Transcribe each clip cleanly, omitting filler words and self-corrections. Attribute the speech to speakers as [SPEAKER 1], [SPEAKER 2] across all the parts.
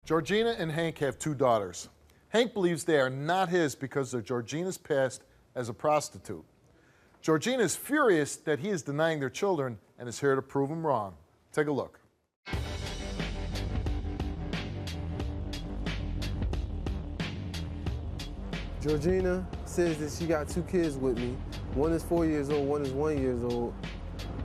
[SPEAKER 1] Georgina and Hank have 2 daughters. Hank believes they are not his because of Georgina's past as a prostitute. Georgina is furious that he is denying their children and is here to prove him wrong. Take a look.
[SPEAKER 2] Georgina says that she got 2 kids with me. One is 4 years old, one is 1 year old.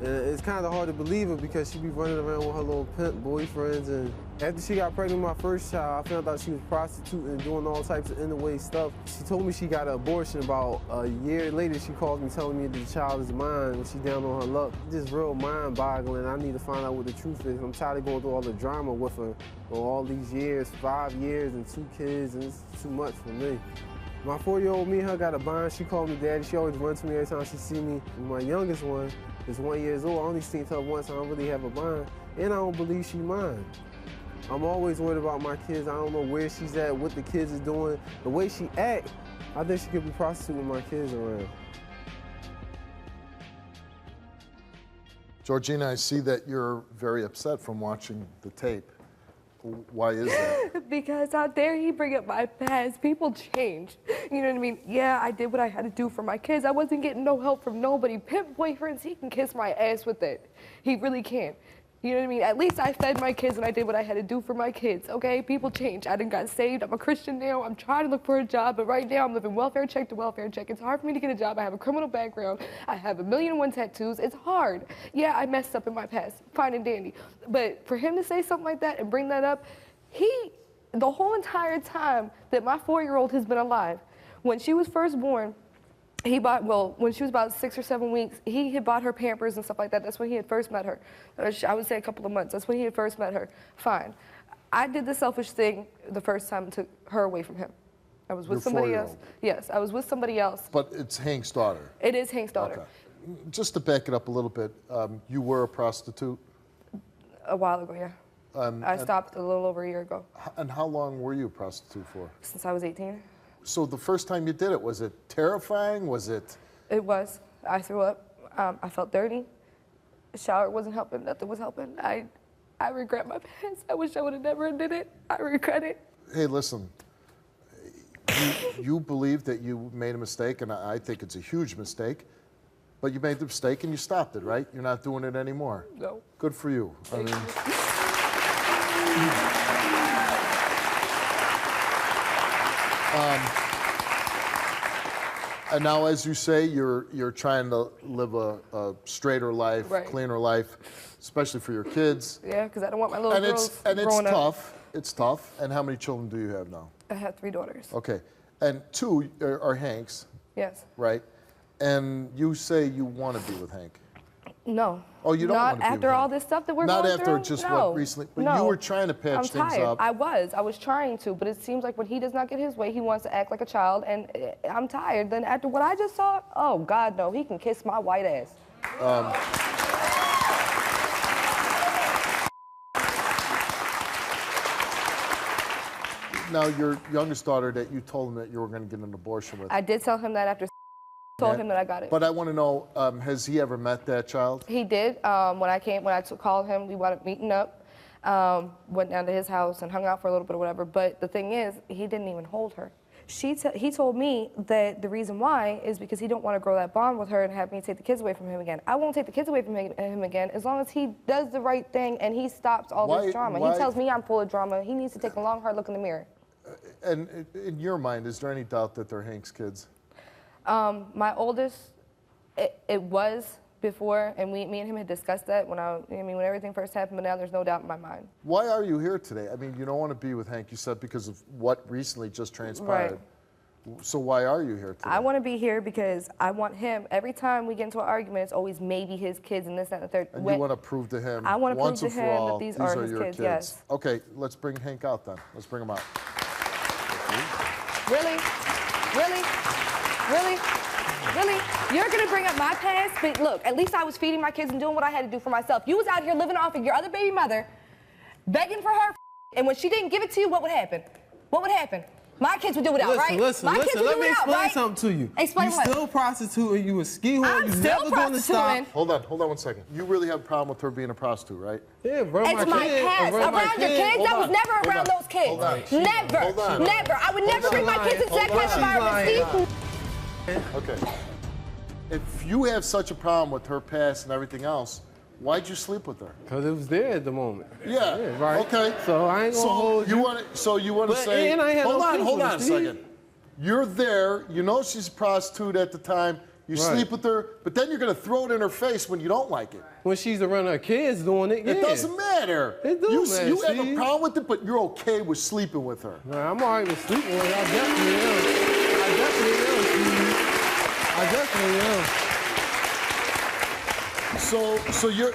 [SPEAKER 2] And it's kind of hard to believe her because she be running around with her little pimp boyfriends. And after she got pregnant with my first child, I found out she was prostituting and doing all types of in-the-way stuff. She told me she got an abortion. About a year later, she calls me telling me that the child is mine when she down on her luck. It's just real mind-boggling. I need to find out what the truth is. I'm tired of going through all the drama with her for all these years, 5 years and 2 kids, and it's too much for me. My 4-year-old, me and her got a bond. She called me daddy. She always runs to me every time she see me. And my youngest one is 1 year old. I only seen her once. I don't really have a bond. And I don't believe she mine. I'm always worried about my kids. I don't know where she's at, what the kids is doing. The way she act, I think she could be prostituting my kids around.
[SPEAKER 1] Georgina, I see that you're very upset from watching the tape. Why is that?
[SPEAKER 3] Because how dare he bring up my past? People change. You know what I mean? Yeah, I did what I had to do for my kids. I wasn't getting no help from nobody. Pimp boyfriends, he can kiss my ass with it. He really can. You know what I mean? At least I fed my kids and I did what I had to do for my kids, okay? People change. I done got saved. I'm a Christian now. I'm trying to look for a job, but right now I'm living welfare check to welfare check. It's hard for me to get a job. I have a criminal background. I have 1,000,001 tattoos. It's hard. Yeah, I messed up in my past. Fine and dandy. But for him to say something like that and bring that up, the whole entire time that my 4-year-old has been alive, when she was first born, when she was about 6 or 7 weeks, he had bought her Pampers and stuff like that. That's when he had first met her. I would say a couple of months. That's when he had first met her. Fine. I did the selfish thing the first time and took her away from him. I was with somebody else. Yes, I was with somebody else.
[SPEAKER 1] But it's Hank's daughter.
[SPEAKER 3] It is Hank's daughter.
[SPEAKER 1] Okay. Just to back it up a little bit, you were a prostitute?
[SPEAKER 3] A while ago, yeah. I stopped a little over a year ago.
[SPEAKER 1] And how long were you a prostitute for?
[SPEAKER 3] Since I was 18.
[SPEAKER 1] So the first time you did it, was it terrifying? Was it?
[SPEAKER 3] It was. I threw up. I felt dirty. The shower wasn't helping. Nothing was helping. I regret my past. I wish I would have never did it. I regret it.
[SPEAKER 1] Hey, listen. You believe that you made a mistake, and I think it's a huge mistake. But you made the mistake and you stopped it, right? You're not doing it anymore.
[SPEAKER 3] No.
[SPEAKER 1] Good for you.
[SPEAKER 3] Thank you.
[SPEAKER 1] And now, as you say, you're trying to live a straighter life,
[SPEAKER 3] right.
[SPEAKER 1] Cleaner life, especially for your kids.
[SPEAKER 3] Yeah, because I don't want my little girls
[SPEAKER 1] and it's
[SPEAKER 3] growing
[SPEAKER 1] tough.
[SPEAKER 3] up.
[SPEAKER 1] It's tough. And how many children do you have now?
[SPEAKER 3] I have 3 daughters.
[SPEAKER 1] Okay, and 2 are Hank's.
[SPEAKER 3] Yes.
[SPEAKER 1] Right, and you say you want to be with Hank.
[SPEAKER 3] No.
[SPEAKER 1] Oh, you don't want to be
[SPEAKER 3] Not after
[SPEAKER 1] with
[SPEAKER 3] all
[SPEAKER 1] Hank.
[SPEAKER 3] this stuff that we're
[SPEAKER 1] Not
[SPEAKER 3] going
[SPEAKER 1] after
[SPEAKER 3] through?
[SPEAKER 1] just
[SPEAKER 3] No.
[SPEAKER 1] what recently, but
[SPEAKER 3] No.
[SPEAKER 1] you were trying to patch things up.
[SPEAKER 3] I was trying to, but it seems like when he does not get his way, he wants to act like a child, and I'm tired. Then after what I just saw, oh God, no, he can kiss my white ass.
[SPEAKER 1] Now, your youngest daughter that you told him that you were going to get an abortion with.
[SPEAKER 3] I did tell him that after told him that I got it.
[SPEAKER 1] But I want to know, has he ever met that child?
[SPEAKER 3] He did. When I called him, we wound up meeting up, went down to his house and hung out for a little bit or whatever. But the thing is, he didn't even hold her. He told me that the reason why is because he don't want to grow that bond with her and have me take the kids away from him again. I won't take the kids away from him again as long as he does the right thing and he stops all this drama. He tells me I'm full of drama. He needs to take a long, hard look in the mirror.
[SPEAKER 1] And in your mind, is there any doubt that they're Hank's kids?
[SPEAKER 3] My oldest, it was before, and me and him had discussed that when everything first happened, but now there's no doubt in my mind.
[SPEAKER 1] Why are you here today? I mean, you don't want to be with Hank, you said, because of what recently just transpired. Right. So why are you here today?
[SPEAKER 3] I want to be here because I want him, every time we get into an argument, it's always maybe his kids and this, that, and the third.
[SPEAKER 1] And you want to prove to him,
[SPEAKER 3] I want to prove to him
[SPEAKER 1] all,
[SPEAKER 3] that these are his
[SPEAKER 1] your
[SPEAKER 3] kids, yes.
[SPEAKER 1] Okay, let's bring Hank out then. Let's bring him out.
[SPEAKER 3] Really? Really? Really? Really? You're gonna bring up my past, but look, at least I was feeding my kids and doing what I had to do for myself. You was out here living off of your other baby mother, begging for her, and when she didn't give it to you, what would happen? What would happen?
[SPEAKER 4] My kids would do without, right?
[SPEAKER 2] Listen,
[SPEAKER 4] My kids would
[SPEAKER 2] let
[SPEAKER 4] do
[SPEAKER 2] me
[SPEAKER 4] without,
[SPEAKER 2] explain
[SPEAKER 4] right?
[SPEAKER 2] something to you.
[SPEAKER 4] Explain
[SPEAKER 2] you
[SPEAKER 4] what?
[SPEAKER 2] still prostituting, you a ski whore,
[SPEAKER 4] I'm
[SPEAKER 2] you
[SPEAKER 4] still
[SPEAKER 2] never gonna stop.
[SPEAKER 4] prostituting.
[SPEAKER 1] Hold on 1 second. You really have a problem with her being a prostitute, right?
[SPEAKER 2] Yeah, bro,
[SPEAKER 4] It's my past. Around your kids, I was never around those kids.
[SPEAKER 1] Hold on.
[SPEAKER 4] Never.
[SPEAKER 1] Hold on.
[SPEAKER 4] Never. I would never bring my kids into that kind of environment, Steve.
[SPEAKER 1] Okay. If you have such a problem with her past and everything else, why'd you sleep with her?
[SPEAKER 2] Because it was there at the moment.
[SPEAKER 1] Yeah.
[SPEAKER 2] Right.
[SPEAKER 1] Okay.
[SPEAKER 2] So I ain't gonna hold you.
[SPEAKER 1] So you want to
[SPEAKER 2] But-
[SPEAKER 1] say?
[SPEAKER 2] and I had
[SPEAKER 1] hold
[SPEAKER 2] no
[SPEAKER 1] on,
[SPEAKER 2] peace
[SPEAKER 1] hold
[SPEAKER 2] with
[SPEAKER 1] on
[SPEAKER 2] her,
[SPEAKER 1] a
[SPEAKER 2] Steve.
[SPEAKER 1] second. You're there. You know she's a prostitute at the time. You
[SPEAKER 2] Right.
[SPEAKER 1] sleep with her, but then you're gonna throw it in her face when you don't like it.
[SPEAKER 2] When she's around her kids doing it, yeah.
[SPEAKER 1] It doesn't matter.
[SPEAKER 2] It do,
[SPEAKER 1] you
[SPEAKER 2] man,
[SPEAKER 1] you have a
[SPEAKER 2] Steve.
[SPEAKER 1] problem with it, but you're okay with sleeping with her.
[SPEAKER 2] Man, I'm all right with sleeping with her. I definitely am. I definitely am, Steve. I definitely am.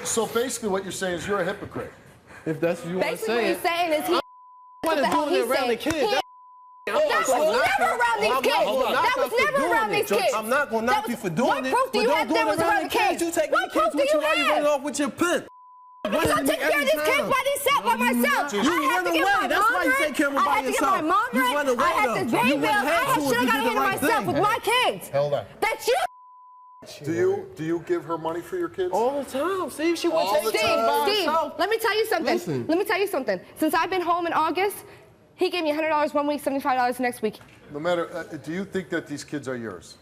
[SPEAKER 1] So basically what you're saying is you're a hypocrite.
[SPEAKER 2] If that's what you want to
[SPEAKER 3] Basically, what
[SPEAKER 2] say.
[SPEAKER 3] he's saying is he.
[SPEAKER 2] I
[SPEAKER 3] what the
[SPEAKER 2] wasn't
[SPEAKER 3] hell
[SPEAKER 2] doing it
[SPEAKER 3] he
[SPEAKER 2] around the
[SPEAKER 3] said.
[SPEAKER 2] kids.
[SPEAKER 3] He- That was never around these kids. That was never around these kids.
[SPEAKER 2] I'm not going to knock you for doing it.
[SPEAKER 3] What proof do you have that was around the kids?
[SPEAKER 2] You take
[SPEAKER 3] What
[SPEAKER 2] the kids
[SPEAKER 3] proof do
[SPEAKER 2] with
[SPEAKER 3] you
[SPEAKER 2] you while you running
[SPEAKER 3] have?
[SPEAKER 2] off with your pimp.
[SPEAKER 3] Because I'm taking care of these kids by themselves, by myself.
[SPEAKER 2] You
[SPEAKER 3] I had
[SPEAKER 2] run
[SPEAKER 3] to get
[SPEAKER 2] away.
[SPEAKER 3] my
[SPEAKER 2] That's why you
[SPEAKER 3] mom
[SPEAKER 2] take care of them
[SPEAKER 3] I
[SPEAKER 2] by
[SPEAKER 3] had to get
[SPEAKER 2] yourself.
[SPEAKER 3] my mom
[SPEAKER 2] You run away,
[SPEAKER 3] I had this
[SPEAKER 2] though.
[SPEAKER 3] baby
[SPEAKER 2] You
[SPEAKER 3] bill.
[SPEAKER 2] wouldn't
[SPEAKER 3] I
[SPEAKER 2] have
[SPEAKER 3] had
[SPEAKER 2] to
[SPEAKER 3] shit I
[SPEAKER 2] if you
[SPEAKER 3] got to
[SPEAKER 2] did the
[SPEAKER 3] handle
[SPEAKER 2] right
[SPEAKER 3] myself
[SPEAKER 2] thing.
[SPEAKER 3] with my kids.
[SPEAKER 1] Hold on.
[SPEAKER 3] That's you.
[SPEAKER 1] Do you give her money for your kids?
[SPEAKER 2] All the time. See, she won't
[SPEAKER 1] All
[SPEAKER 2] take
[SPEAKER 1] the
[SPEAKER 2] care
[SPEAKER 1] time.
[SPEAKER 2] by
[SPEAKER 3] Steve,
[SPEAKER 2] herself.
[SPEAKER 3] let me tell you something.
[SPEAKER 2] Listen.
[SPEAKER 3] Let me tell you something. Since I've been home in August, he gave me $100 one week, $75 next week.
[SPEAKER 1] No matter, do you think that these kids are yours?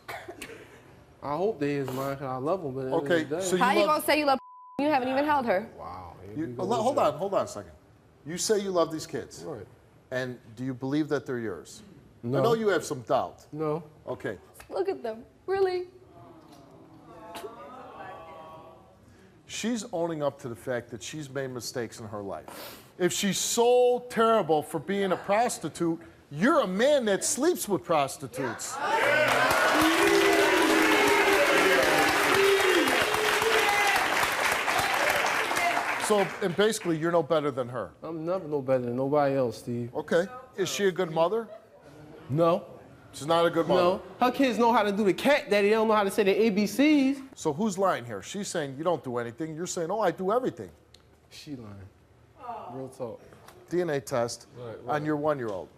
[SPEAKER 2] I hope they is mine because I love them. But at the
[SPEAKER 1] Okay,
[SPEAKER 2] end of the day,
[SPEAKER 1] so
[SPEAKER 3] How you
[SPEAKER 1] love-
[SPEAKER 3] gonna say you love you haven't even held her?
[SPEAKER 2] wow.
[SPEAKER 1] Hold on a second. You say you love these kids.
[SPEAKER 2] Right.
[SPEAKER 1] And do you believe that they're yours?
[SPEAKER 2] No.
[SPEAKER 1] I know you have some doubt.
[SPEAKER 2] No.
[SPEAKER 1] Okay.
[SPEAKER 3] Look at them. Really?
[SPEAKER 1] She's owning up to the fact that she's made mistakes in her life. If she's so terrible for being a prostitute, you're a man that sleeps with prostitutes. So, and basically, you're no better than her.
[SPEAKER 2] I'm never no better than nobody else, Steve.
[SPEAKER 1] Okay. Is she a good mother?
[SPEAKER 2] No.
[SPEAKER 1] She's not a good mother.
[SPEAKER 2] No. Her kids know how to do the cat daddy. They don't know how to say the ABCs.
[SPEAKER 1] So who's lying here? She's saying you don't do anything. You're saying, oh, I do everything.
[SPEAKER 2] She lying. Real talk.
[SPEAKER 1] DNA test on your 1-year-old.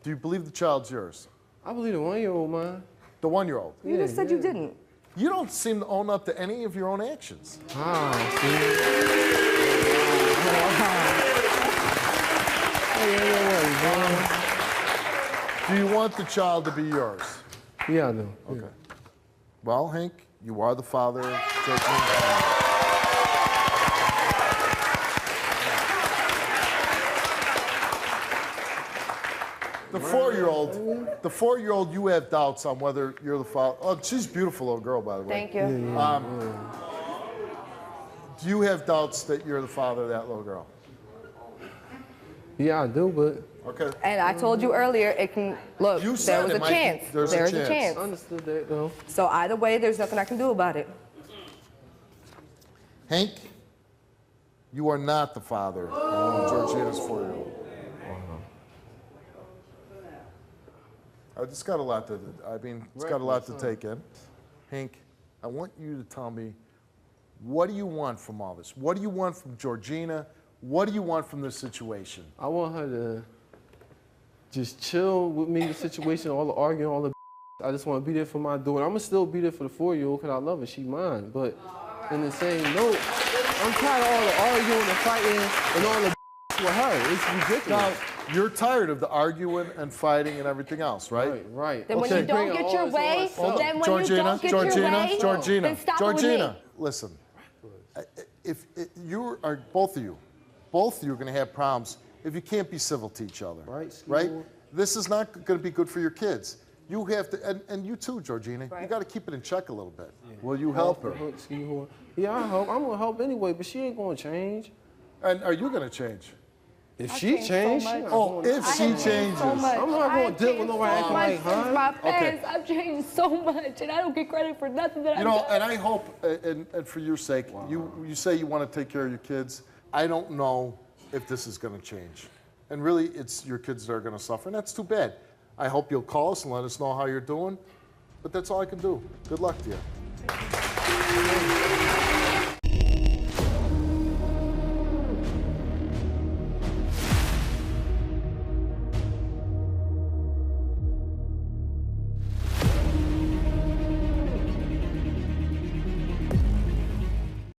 [SPEAKER 1] Do you believe the child's yours?
[SPEAKER 2] I believe the 1-year-old, man.
[SPEAKER 1] The 1-year-old.
[SPEAKER 3] You just said you didn't.
[SPEAKER 1] You don't seem to own up to any of your own actions.
[SPEAKER 2] Ah, see?
[SPEAKER 1] Do you want the child to be yours?
[SPEAKER 2] Yeah, I do.
[SPEAKER 1] Okay. Well, Hank, you are the father of Georgina. The 4-year-old, you have doubts on whether you're the father. Oh, she's a beautiful little girl, by the way.
[SPEAKER 3] Thank you.
[SPEAKER 1] Do you have doubts that you're the father of that little girl?
[SPEAKER 2] Yeah, I do, but
[SPEAKER 1] Okay.
[SPEAKER 3] And I told you earlier, it can look.
[SPEAKER 1] You
[SPEAKER 3] There
[SPEAKER 1] said
[SPEAKER 3] was
[SPEAKER 1] it
[SPEAKER 3] a
[SPEAKER 1] might be-
[SPEAKER 3] chance.
[SPEAKER 1] there's a
[SPEAKER 3] There's a
[SPEAKER 1] chance.
[SPEAKER 3] chance.
[SPEAKER 2] I understood that, though.
[SPEAKER 3] So either way, there's nothing I can do about it.
[SPEAKER 1] Hank, you are not the father of Georgina's 4-year-old. It's got a lot to, it's got a lot to take in. Hank, I want you to tell me, what do you want from all this? What do you want from Georgina? What do you want from this situation?
[SPEAKER 2] I want her to just chill with me, the situation, all the arguing, all the I just want to be there for my daughter. I'm going to still be there for the 4-year-old because I love her. She mine. But in the same note, I'm tired of all the arguing and fighting and all the with her. It's ridiculous.
[SPEAKER 1] Now, you're tired of the arguing and fighting and everything else, right?
[SPEAKER 2] Right.
[SPEAKER 3] Then when
[SPEAKER 1] Okay.
[SPEAKER 3] you don't get your way, then when you don't get your way,
[SPEAKER 1] Georgina,
[SPEAKER 3] then stop it with
[SPEAKER 1] Georgina,
[SPEAKER 3] me.
[SPEAKER 1] listen. If you are, both of you are going to have problems if you can't be civil to each other.
[SPEAKER 2] Right,
[SPEAKER 1] Right?
[SPEAKER 2] Steve.
[SPEAKER 1] This is not going to be good for your kids. You have to, and you too, Georgina. You
[SPEAKER 3] Right.
[SPEAKER 1] got to keep it in check a little bit. Will you help her?
[SPEAKER 2] Yeah, I help. I'm going to help anyway, but she ain't going to change.
[SPEAKER 1] And are you going to change?
[SPEAKER 2] If
[SPEAKER 3] I
[SPEAKER 2] she
[SPEAKER 3] changed so
[SPEAKER 2] changed,
[SPEAKER 3] much.
[SPEAKER 2] she not
[SPEAKER 1] Oh,
[SPEAKER 2] gonna-
[SPEAKER 1] if
[SPEAKER 3] I
[SPEAKER 1] she
[SPEAKER 3] have changed
[SPEAKER 1] changes.
[SPEAKER 3] so much.
[SPEAKER 2] I'm not
[SPEAKER 3] I
[SPEAKER 2] gonna
[SPEAKER 3] have
[SPEAKER 2] deal with
[SPEAKER 3] changed
[SPEAKER 2] nobody
[SPEAKER 3] so
[SPEAKER 2] acting
[SPEAKER 3] much
[SPEAKER 2] like her.
[SPEAKER 3] since my
[SPEAKER 1] Okay.
[SPEAKER 3] past. I've changed so much, and I don't get credit for nothing that I've done.
[SPEAKER 1] And I hope, and for your sake, you say you want to take care of your kids. I don't know if this is going to change. And really, it's your kids that are going to suffer, and that's too bad. I hope you'll call us and let us know how you're doing. But that's all I can do. Good luck to you.